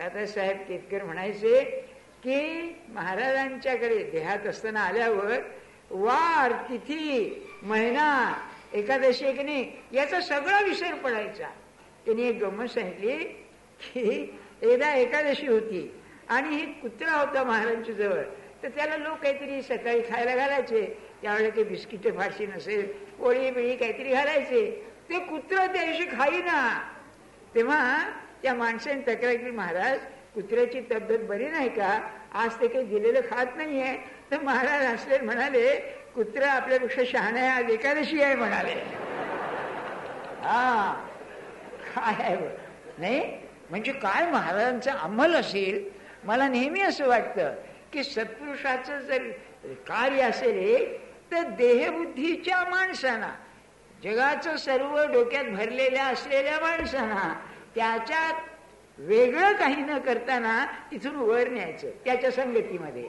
तात्यासाहेब केतकर म्हणायचे की महाराजांच्याकडे देहात असताना आल्यावर वार, तिथी, महिना, एकादशी एक नाही याचा सगळा विसर पडायचा. त्यांनी एक गंमत सांगितली की एकदा एकादशी होती आणि ही कुत्रा होता महाराजांच्या जवळ, तर त्याला लोक काहीतरी सकाळी खायला घालायचे. त्यावेळेला काही बिस्किटे फारशी नसेल, पोळी बिळी काहीतरी घालायचे. ते कुत्रा त्या दिवशी खाईना. तेव्हा त्या माणसाने तक्रार केली, महाराज कुत्र्याची तब्येत बरी नाही का, आज ते काही दिलेलं खात नाहीये. तर महाराज हसले, म्हणाले कुत्रा आपल्यापेक्षा शहाणा आहे, आज एकादशी आहे म्हणाले. हा काय आहे नाही म्हणजे काय महाराजांचा अंमल असेल. मला नेहमी असं वाटतं की सत्पुरुषाचं जर कार्य असेल तर देहबुद्धीच्या माणसांना, जगाचं सर्व डोक्यात भरलेल्या असलेल्या माणसांना त्याच्यात वेगळं काही न करताना तिथून वर न्यायचं त्याच्या संगतीमध्ये.